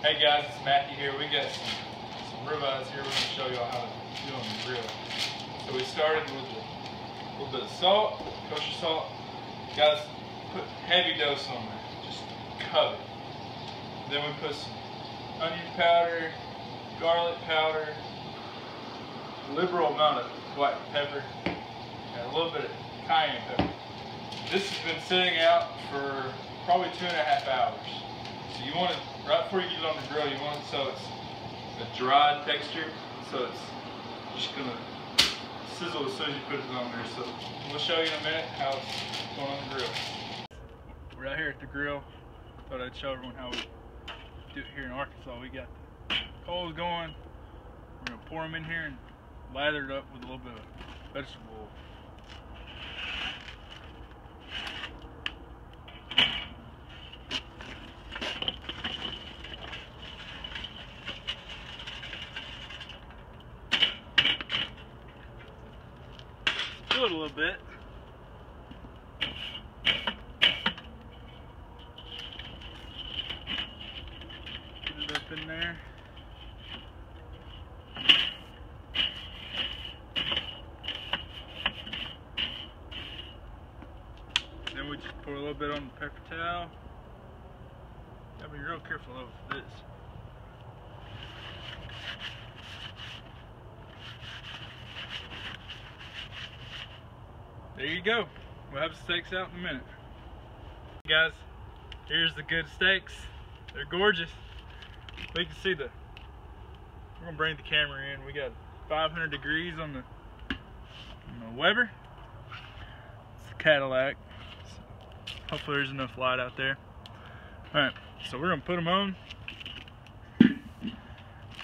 Hey guys, it's Matthew here. We got some ribeyes here. We're going to show y'all how to do on the grill. So we started with a little bit of salt, kosher salt. Guys, put heavy dose on there. Just cover it. Then we put some onion powder, garlic powder, a liberal amount of black pepper, and a little bit of cayenne pepper. This has been sitting out for probably 2.5 hours. So you want it, right before you get it on the grill, you want it so it's a dry texture, so it's just gonna sizzle as soon as you put it on there. So we'll show you in a minute how it's going on the grill. We're out here at the grill. Thought I'd show everyone how we do it here in Arkansas. We got the coals going. We're gonna pour them in here and lather it up with a little bit of vegetable oil. Do it a little bit. Put it up in there. Then we just pour a little bit on the paper towel. Gotta be real careful of this. There you go. We'll have the steaks out in a minute. Guys, here's the good steaks. They're gorgeous. We can see we're gonna bring the camera in. We got 500 degrees on the Weber. It's a Cadillac. So hopefully there's enough light out there. Alright, so we're gonna put them on.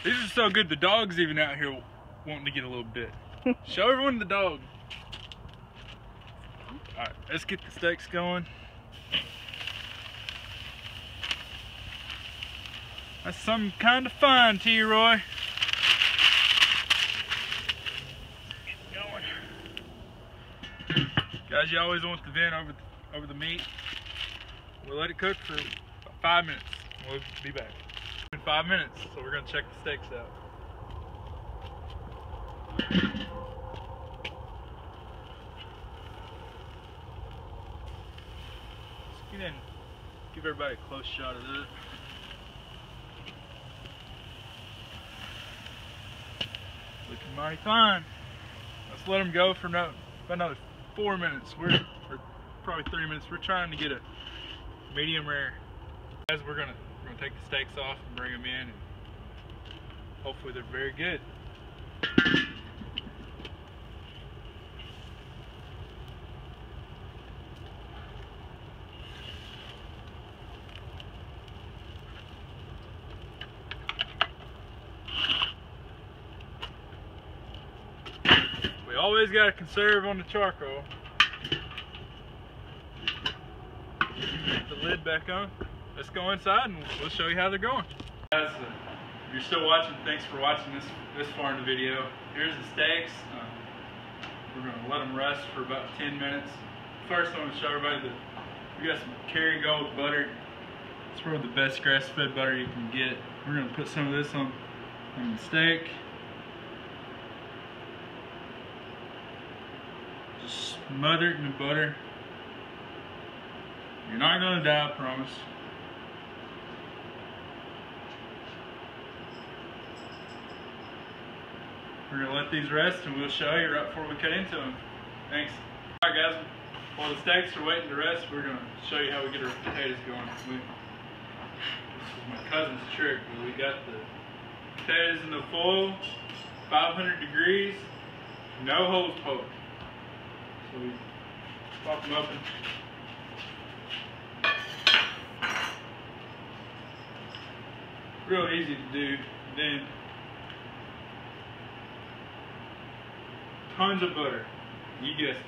These are so good, the dog's even out here wanting to get a little bit. Show everyone the dog. Alright, let's get the steaks going. That's some kind of fun, T-Roy. Get going. Guys, you always want the vent over the meat. We'll let it cook for about 5 minutes. We'll be back in 5 minutes, so we're gonna check the steaks out. Get in, give everybody a close shot of this. Looking mighty fine. Let's let them go for about another 4 minutes. Or probably 3 minutes. We're trying to get a medium rare. Guys, we're gonna take the steaks off and bring them in, and hopefully they're very good. Always got to conserve on the charcoal. Put the lid back on. Let's go inside and we'll show you how they're going. Guys, if you're still watching, thanks for watching this far in the video. Here's the steaks. We're going to let them rest for about 10 minutes. First, I want to show everybody that we got some Kerrygold butter. It's probably the best grass-fed butter you can get. We're going to put some of this on the steak. Smother it in the butter. You're not gonna die, I promise. We're gonna let these rest and we'll show you right before we cut into them. Thanks. Alright guys, while the steaks are waiting to rest, we're gonna show you how we get our potatoes going. This is my cousin's trick. We got the potatoes in the foil, 500 degrees, no holes poked. So we pop them open. Real easy to do. Then tons of butter. You guessed it.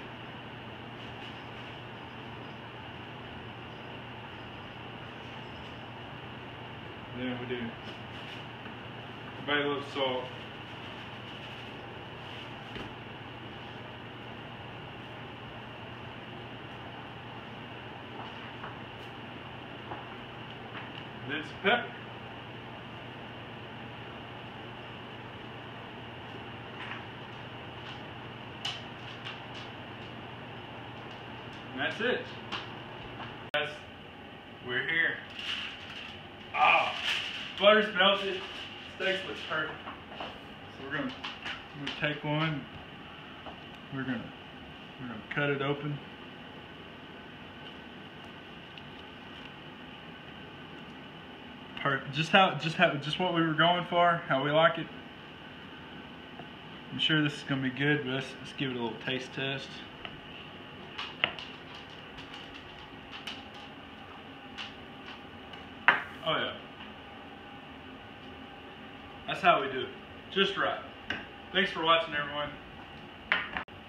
Then we do everybody loves salt. Then some pepper. And that's it. Guys, we're here. Ah, butter's melted. Steaks look perfect. So we're gonna take one. We're gonna cut it open. Perfect. Just what we were going for. How we like it. I'm sure this is gonna be good, but let's give it a little taste test. Oh yeah. That's how we do it. Just right. Thanks for watching, everyone.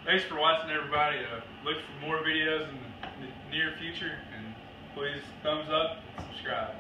Thanks for watching, everybody. Look for more videos in the near future, and please thumbs up and subscribe.